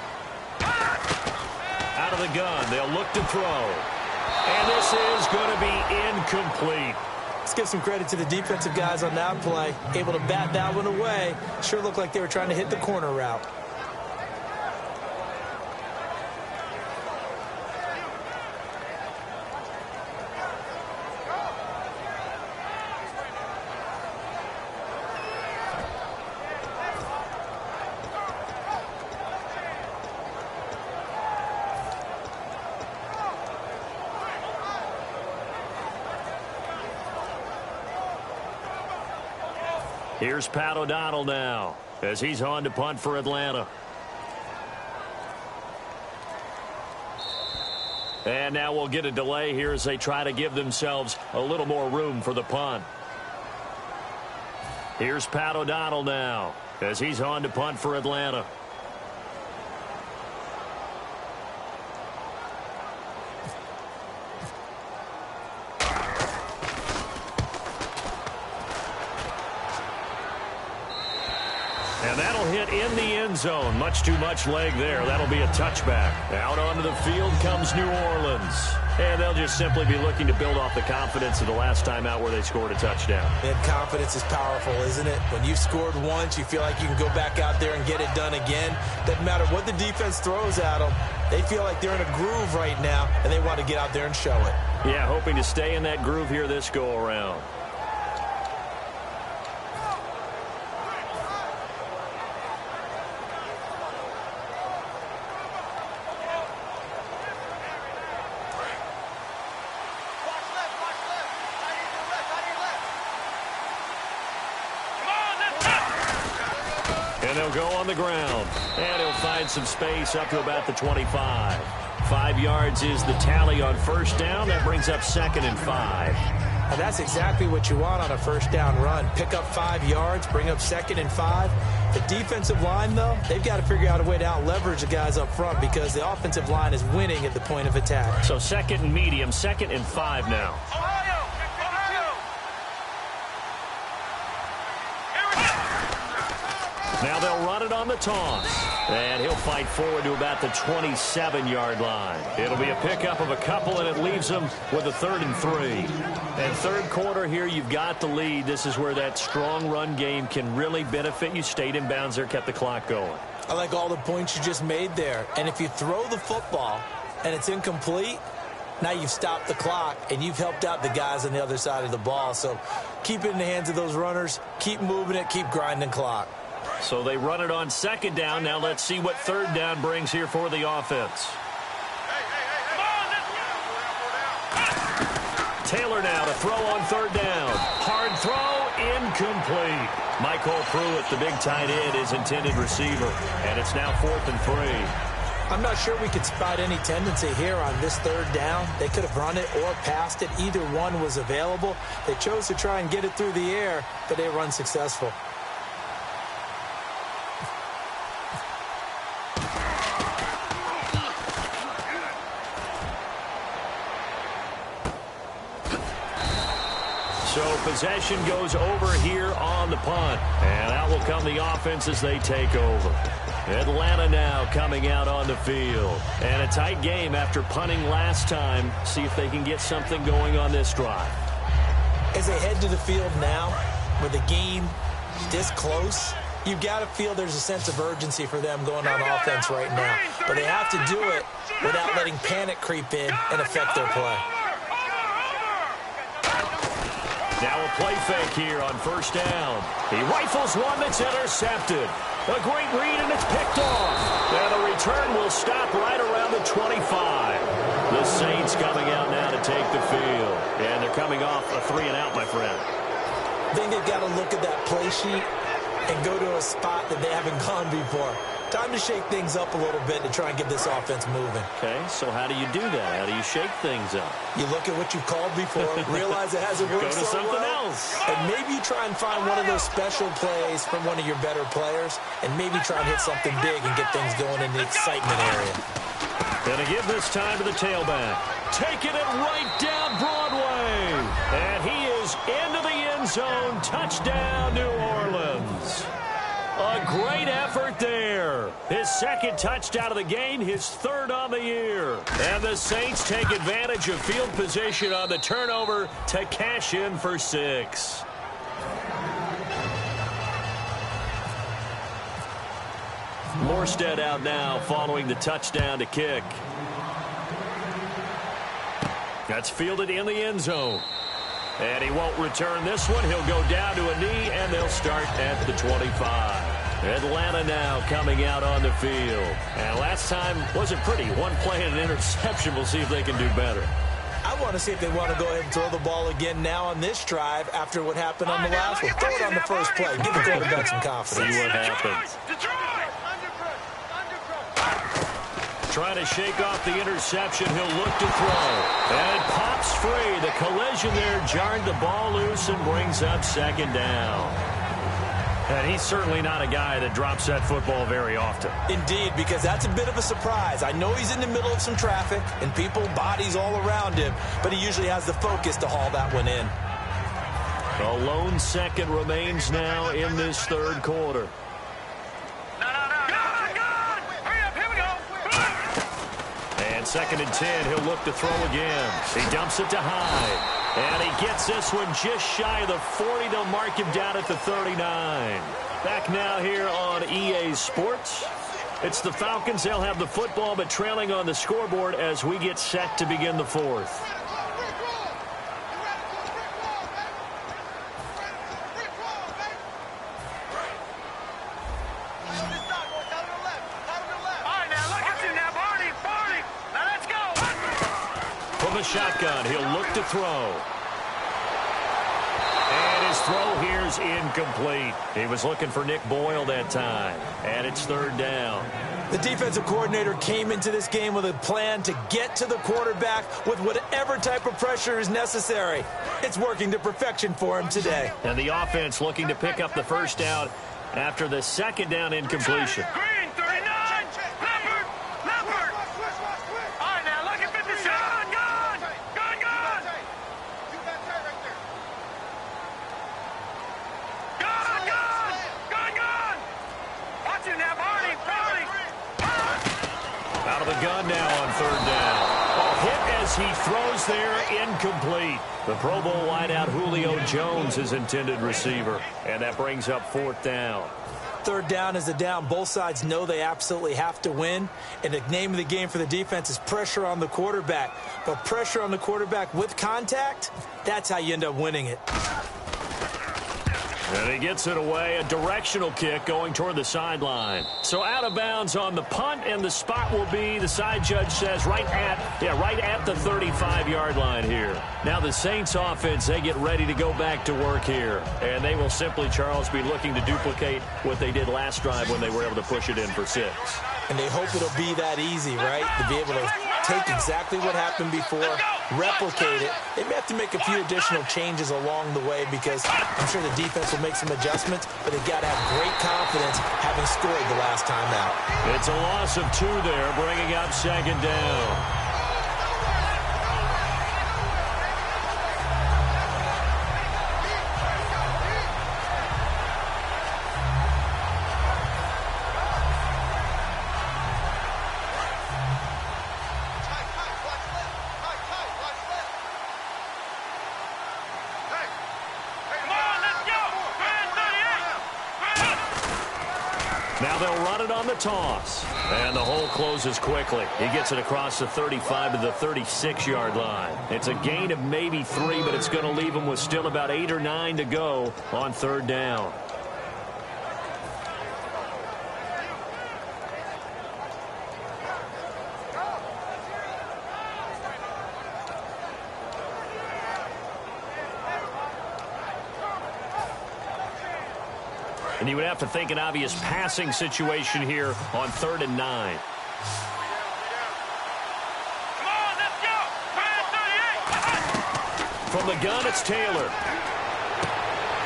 Out of the gun, they'll look to throw. And this is going to be incomplete. Let's give some credit to the defensive guys on that play. Able to bat that one away. Sure looked like they were trying to hit the corner route. Here's Pat O'Donnell now as he's on to punt for Atlanta. And now we'll get a delay here as they try to give themselves a little more room for the punt. Here's Pat O'Donnell now as he's on to punt for Atlanta. And that'll hit in the end zone. Much too much leg there. That'll be a touchback. Out onto the field comes New Orleans. And they'll just simply be looking to build off the confidence of the last time out where they scored a touchdown. And confidence is powerful, isn't it? When you've scored once, you feel like you can go back out there and get it done again. Doesn't matter what the defense throws at them. They feel like they're in a groove right now, and they want to get out there and show it. Yeah, hoping to stay in that groove here this go-around. They'll go on the ground, and he'll find some space up to about the 25. 5 yards is the tally on first down. That brings up 2nd and 5. And that's exactly what you want on a first down run. Pick up 5 yards, bring up 2nd and 5. The defensive line, though, they've got to figure out a way to out-leverage the guys up front because the offensive line is winning at the point of attack. So 2nd and medium, 2nd and 5 now. Now they'll run it on the toss. And he'll fight forward to about the 27-yard line. It'll be a pickup of a couple, and it leaves them with a 3rd and 3. And third quarter here, you've got the lead. This is where that strong run game can really benefit you. Stayed in bounds there, kept the clock going. I like all the points you just made there. And if you throw the football and it's incomplete, now you've stopped the clock, and you've helped out the guys on the other side of the ball. So keep it in the hands of those runners. Keep moving it. Keep grinding clock. So they run it on 2nd down. Now let's see what 3rd down brings here for the offense. Taylor now to throw on 3rd down. Hard throw, incomplete. Michael Pruitt, the big tight end, is intended receiver. And it's now 4th and 3. I'm not sure we could spot any tendency here on this 3rd down. They could have run it or passed it. Either one was available. They chose to try and get it through the air, but they were unsuccessful. So possession goes over here on the punt. And out will come the offense as they take over. Atlanta now coming out on the field. And a tight game after punting last time. See if they can get something going on this drive. As they head to the field now, with the game this close, you've got to feel there's a sense of urgency for them going on offense right now. But they have to do it without letting panic creep in and affect their play. Now a play fake here on 1st down. He rifles one that's intercepted. A great read, and it's picked off. And the return will stop right around the 25. The Saints coming out now to take the field. And they're coming off a 3-and-out, my friend. I think they've got to look at that play sheet and go to a spot that they haven't gone before. Time to shake things up a little bit to try and get this offense moving. Okay, so how do you do that? How do you shake things up? You look at what you've called before, realize it hasn't worked Go to so something well, else. and maybe you try and find one of those special plays from one of your better players, and maybe try and hit something big and get things going in the excitement area. Gonna give this time to the tailback. Taking it right down Broadway. And he is into the end zone. Touchdown, New Orleans. A great effort there. His second touchdown of the game, his third on the year. And the Saints take advantage of field position on the turnover to cash in for 6. Morstead out now following the touchdown to kick. That's fielded in the end zone. And he won't return this one. He'll go down to a knee, and they'll start at the 25. Atlanta now coming out on the field. And last time wasn't pretty. One play and an interception. We'll see if they can do better. I want to see if they want to go ahead and throw the ball again now on this drive after what happened on the last one. Throw it on the first play. Give the quarterback some confidence. See what happens. Trying to shake off the interception. He'll look to throw. And it pops free. The collision there jarred the ball loose and brings up second down. And he's certainly not a guy that drops that football very often. Indeed, because that's a bit of a surprise. I know he's in the middle of some traffic and people, bodies all around him, but he usually has the focus to haul that one in. A lone second remains now in this third quarter. Second and 10, he'll look to throw again. He dumps it to Hyde. And he gets this one just shy of the 40. They'll mark him down at the 39. Back now here on EA Sports. It's the Falcons. They'll have the football, but trailing on the scoreboard as we get set to begin the fourth. Shotgun. He'll look to throw. And his throw here is incomplete. He was looking for Nick Boyle that time. And it's third down. The defensive coordinator came into this game with a plan to get to the quarterback with whatever type of pressure is necessary. It's working to perfection for him today. And the offense looking to pick up the first down after the second down incompletion. Gun now on third down. A hit as he throws there, incomplete. The Pro Bowl wideout Julio Jones is intended receiver, and that brings up fourth down. Third down is a down. Both sides know they absolutely have to win, and the name of the game for the defense is pressure on the quarterback. But pressure on the quarterback with contact, that's how you end up winning it. And he gets it away, a directional kick going toward the sideline. So out of bounds on the punt, and the spot will be, the side judge says, right at the 35-yard line here. Now the Saints offense, they get ready to go back to work here. And they will simply, Charles, be looking to duplicate what they did last drive when they were able to push it in for 6. And they hope it'll be that easy, right? To be able to take exactly what happened before, replicate it. They may have to make a few additional changes along the way because I'm sure the defense will make some adjustments, but they've got to have great confidence having scored the last time out. It's a loss of 2 there, bringing up second down. Now they'll run it on the toss. And the hole closes quickly. He gets it across the 35 to the 36-yard line. It's a gain of maybe 3, but it's going to leave him with still about 8 or 9 to go on third down. And you would have to think an obvious passing situation here on 3rd and 9. From the gun, it's Taylor.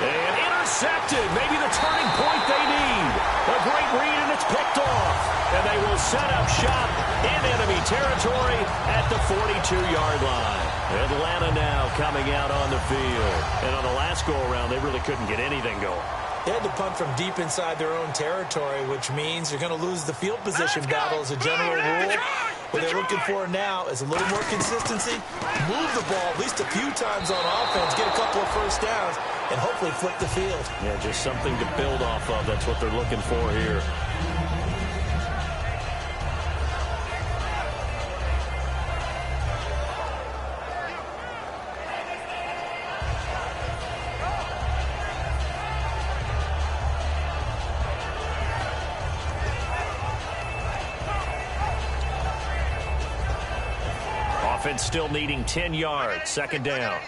And intercepted. Maybe the turning point they need. A great read, and it's picked off. And they will set up shop in enemy territory at the 42-yard line. Atlanta now coming out on the field. And on the last go-around, they really couldn't get anything going. They had to punt from deep inside their own territory, which means you're going to lose the field position battle as a general rule. What they're looking for now is a little more consistency, move the ball at least a few times on offense, get a couple of first downs, and hopefully flip the field. Yeah, just something to build off of. That's what they're looking for here. Offense still needing 10 yards. 2nd down.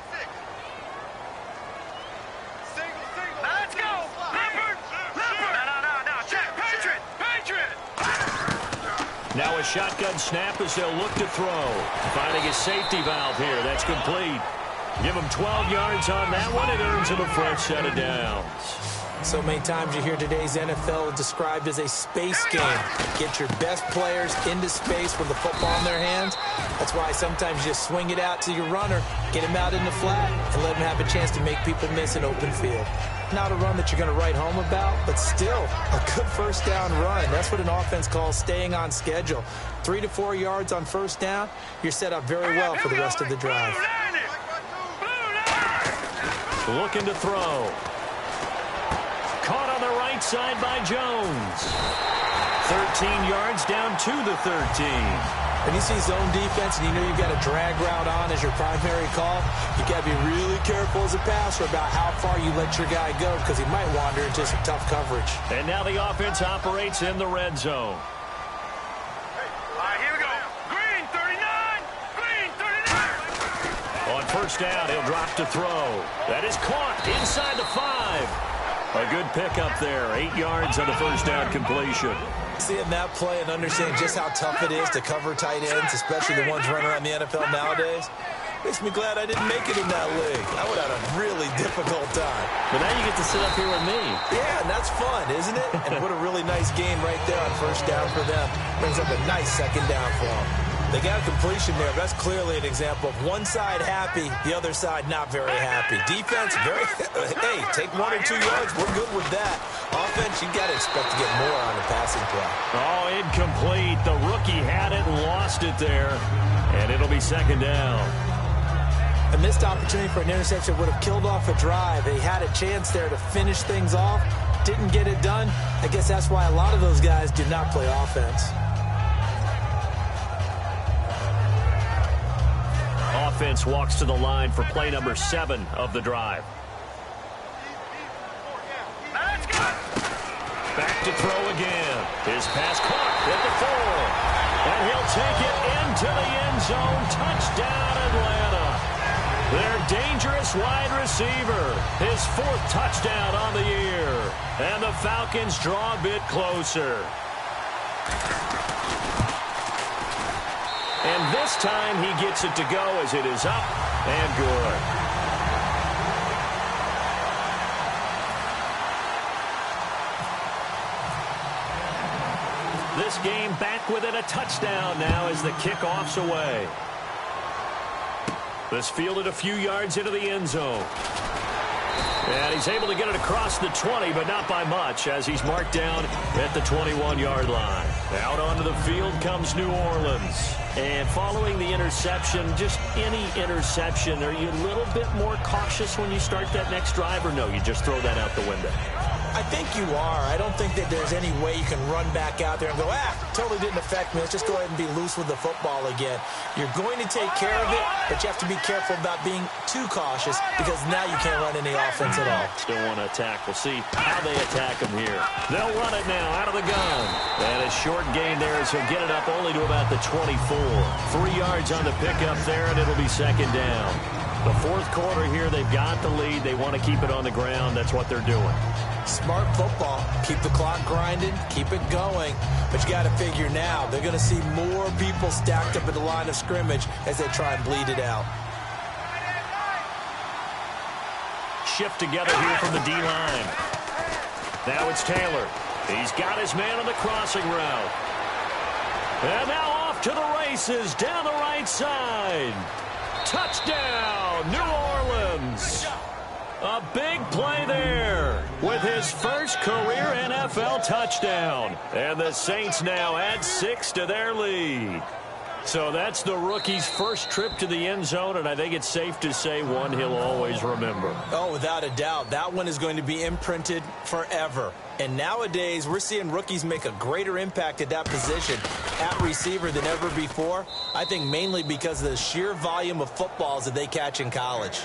Let's go. Leopard. No. Check. Patriot. Now a shotgun snap as they'll look to throw. Finding a safety valve here. That's complete. Give them 12 yards on that one. It earns them a fresh set of downs. So many times you hear today's NFL described as a space game. Get your best players into space with the football in their hands. That's why sometimes you just swing it out to your runner, get him out in the flat, and let him have a chance to make people miss an open field. Not a run that you're going to write home about, but still a good first down run. That's what an offense calls staying on schedule. 3 to 4 yards on first down, you're set up very well for the rest of the drive. Looking to throw. Caught on the right side by Jones. 13 yards down to the 13. When you see zone defense and you know you've got a drag route on as your primary call, you got to be really careful as a passer about how far you let your guy go because he might wander into some tough coverage. And now the offense operates in the red zone. All right, here we go. Green 39. Green 39. On first down, he'll drop to throw. That is caught inside the 5. A good pickup there. 8 yards on the first down completion. Seeing that play and understanding just how tough it is to cover tight ends, especially the ones running around the NFL nowadays, makes me glad I didn't make it in that league. I would have had a really difficult time. But now you get to sit up here with me. Yeah, and that's fun, isn't it? And what a really nice game right there on first down for them. Brings up a nice 2nd down for them. They got a completion there. That's clearly an example of one side happy, the other side not very happy. Defense, very, hey, take 1 or 2 yards. We're good with that. Offense, you got to expect to get more on the passing play. Oh, incomplete. The rookie had it and lost it there. And it'll be 2nd down. A missed opportunity for an interception would have killed off a drive. They had a chance there to finish things off. Didn't get it done. I guess that's why a lot of those guys did not play offense. Offense walks to the line for play number 7 of the drive. Let's go. Back to throw again. His pass caught at the 4. And he'll take it into the end zone. Touchdown, Atlanta. Their dangerous wide receiver. His 4th touchdown on the year. And the Falcons draw a bit closer. And this time he gets it to go as it is up and good. This game back within a touchdown now as the kickoff's away. This fielded a few yards into the end zone. And he's able to get it across the 20, but not by much, as he's marked down at the 21-yard line. Out onto the field comes New Orleans. And following the interception, just any interception, are you a little bit more cautious when you start that next drive, or no, you just throw that out the window? I think you are. I don't think that there's any way you can run back out there and go, totally didn't affect me. Let's just go ahead and be loose with the football again. You're going to take care of it, but you have to be careful about being too cautious because now you can't run any offense at all. Still want to attack. We'll see how they attack him here. They'll run it now out of the gun. And a short gain there as he'll get it up only to about the 24. 3 yards on the pickup there, and it'll be 2nd down. The fourth quarter here, they've got the lead. They want to keep it on the ground. That's what they're doing. Smart football. Keep the clock grinding. Keep it going. But you got to figure now, they're going to see more people stacked up at the line of scrimmage as they try and bleed it out. Shift together here from the D-line. Now it's Taylor. He's got his man on the crossing route. And now off to the races down the right side. Touchdown, New Orleans. A big play there with his first career NFL touchdown. And the Saints now add 6 to their lead. So that's the rookie's first trip to the end zone, and I think it's safe to say one he'll always remember. Oh, without a doubt. That one is going to be imprinted forever. And nowadays, we're seeing rookies make a greater impact at that position at receiver than ever before. I think mainly because of the sheer volume of footballs that they catch in college.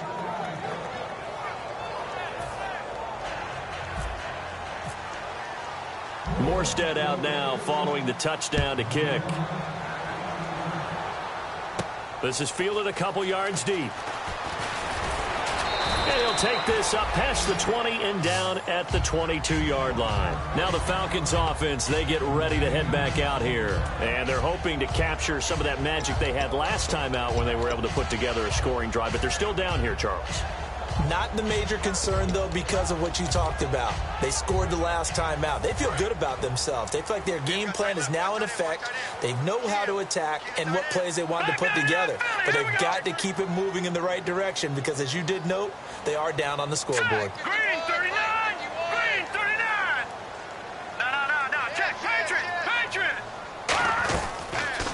Morstead out now following the touchdown to kick. This is fielded a couple yards deep. And he'll take this up past the 20 and down at the 22-yard line. Now the Falcons offense, they get ready to head back out here. And they're hoping to capture some of that magic they had last time out when they were able to put together a scoring drive. But they're still down here, Charles. Not the major concern, though, because of what you talked about. They scored the last time out. They feel good about themselves. They feel like their game plan is now in effect. They know how to attack and what plays they want to put together. But they've got to keep it moving in the right direction because, as you did note, they are down on the scoreboard. Green 39! Green 39! No. Check. Patriot!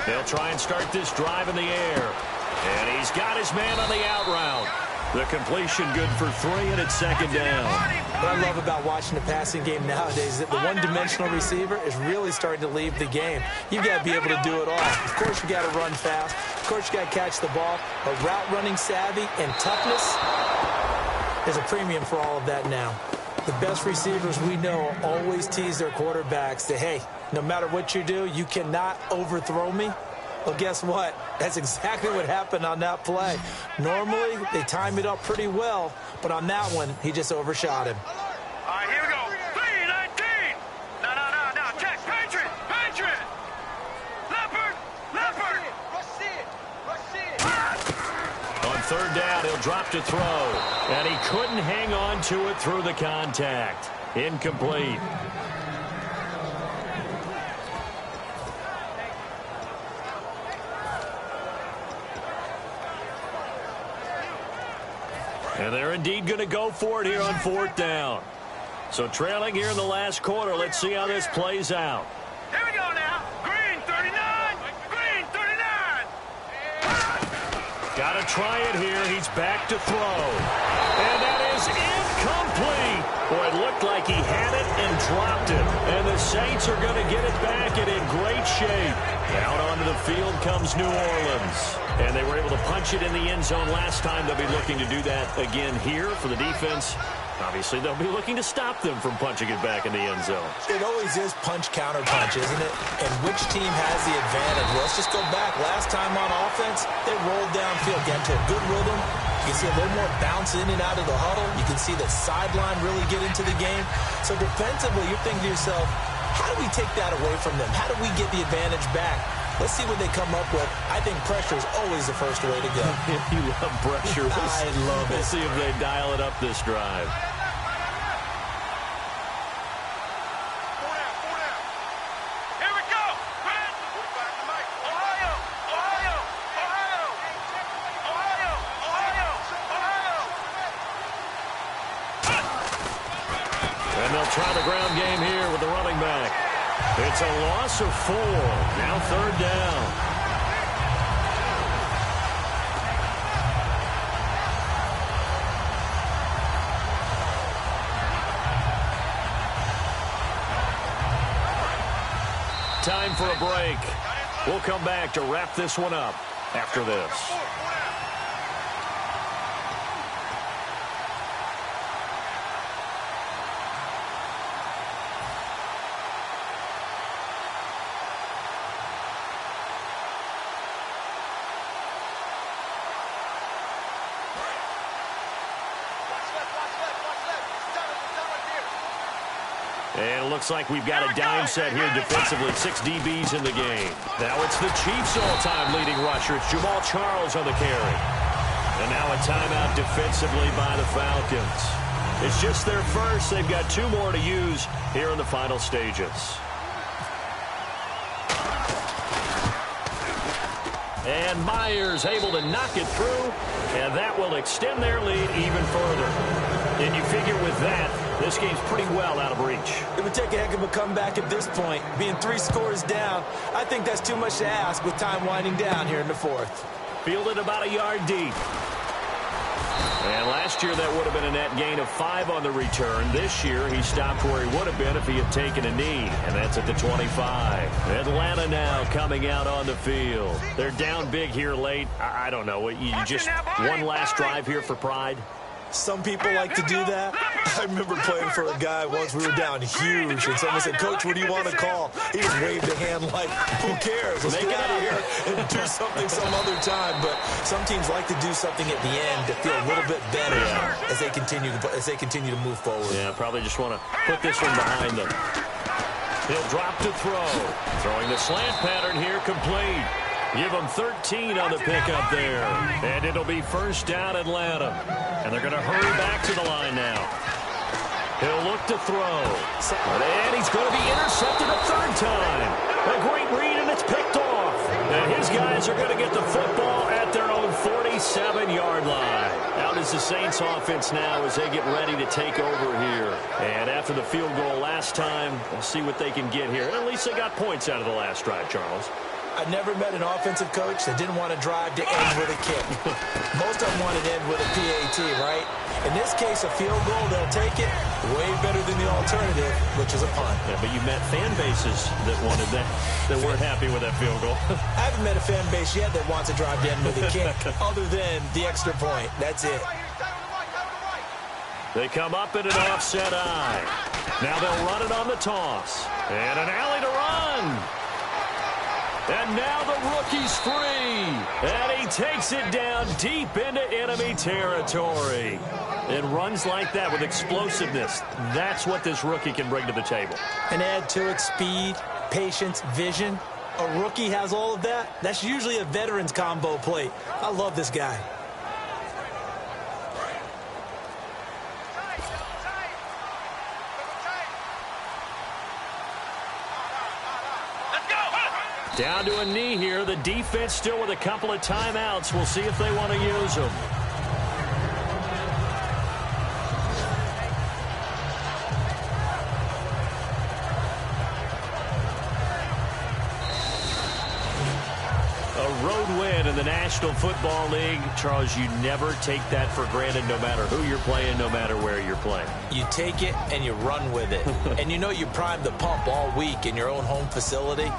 They'll try and start this drive in the air. And he's got his man on the out route. The completion good for 3, and it's second down. What I love about watching the passing game nowadays is that the one-dimensional receiver is really starting to leave the game. You've got to be able to do it all. Of course, you got to run fast. Of course, you got to catch the ball. But route running savvy and toughness, there's a premium for all of that now. The best receivers we know always tease their quarterbacks that, hey, no matter what you do, you cannot overthrow me. Well, guess what? That's exactly what happened on that play. Normally, they time it up pretty well, but on that one, he just overshot him. All right, here we go. 3-19. No. Check. Patriot. Leopard. On third down, he'll drop to throw. And he couldn't hang on to it through the contact. Incomplete. And they're indeed going to go for it here on fourth down. So trailing here in the last quarter. Let's see how this plays out. Here we go now. Green 39. Got to try it here. He's back to throw. And that is incomplete. Boy, it looked like he had it and dropped it. And the Saints are going to get it back and in great shape. Out onto the field comes New Orleans. And they were able to punch it in the end zone last time. They'll be looking to do that again here for the defense. Obviously, they'll be looking to stop them from punching it back in the end zone. It always is punch-counter-punch, isn't it? And which team has the advantage? Well, let's just go back. Last time on offense, they rolled downfield, get into a good rhythm. You can see a little more bounce in and out of the huddle. You can see the sideline really get into the game. So defensively, you're thinking to yourself, how do we take that away from them? How do we get the advantage back? Let's see what they come up with. I think pressure is always the first way to go. You love pressure. I love it. We'll see if they dial it up this drive. Here we go. And they'll try the ground game here with the running back. It's a loss of 4. Now third down. Time for a break. We'll come back to wrap this one up after this. And it looks like we've got a dime set here defensively. 6 DBs in the game. Now it's the Chiefs' all-time leading rusher. It's Jamal Charles on the carry. And now a timeout defensively by the Falcons. It's just their first. They've got 2 more to use here in the final stages. And Myers able to knock it through, and that will extend their lead even further. And you figure with that, this game's pretty well out of reach. It would take a heck of a comeback at this point. Being 3 scores down, I think that's too much to ask with time winding down here in the 4th. Fielded about a yard deep. And last year that would have been a net gain of 5 on the return. This year he stopped where he would have been if he had taken a knee, and that's at the 25. Atlanta now coming out on the field. They're down big here late. I don't know. You just one last drive here for pride? Some people like to do that. I remember playing for a guy once. We were down huge, and someone said, "Coach, what do you want to call?" He just waved a hand like, "Who cares? Let's get out of here and do something some other time." But some teams like to do something at the end to feel a little bit better as they continue to move forward. Yeah, probably just want to put this one behind them. He'll drop to throw. Throwing the slant pattern here, complete. Give them 13 on the pickup there. And it'll be first down Atlanta. And they're going to hurry back to the line now. He'll look to throw. And he's going to be intercepted a 3rd time. A great read, and it's picked off. And his guys are going to get the football at their own 47-yard line. Out is the Saints offense now as they get ready to take over here. And after the field goal last time, we'll see what they can get here. And at least they got points out of the last drive, Charles. I never met an offensive coach that didn't want to drive to end with a kick. Most of them want to end with a PAT, right? In this case, a field goal, they'll take it way better than the alternative, which is a punt. Yeah, but you met fan bases that wanted that weren't happy with that field goal. I haven't met a fan base yet that wants to drive to end with a kick other than the extra point. That's it. They come up in an offset eye. Now they'll run it on the toss. And an alley to run. And now the rookie's free. And he takes it down deep into enemy territory. And runs like that with explosiveness. That's what this rookie can bring to the table. And add to it speed, patience, vision. A rookie has all of that. That's usually a veteran's combo plate. I love this guy. Down to a knee here. The defense still with a couple of timeouts. We'll see if they want to use them. A road win in the National Football League. Charles, you never take that for granted no matter who you're playing, no matter where you're playing. You take it and you run with it. And you know you primed the pump all week in your own home facility.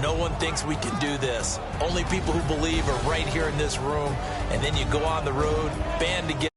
No one thinks we can do this. Only people who believe are right here in this room. And then you go on the road, band together.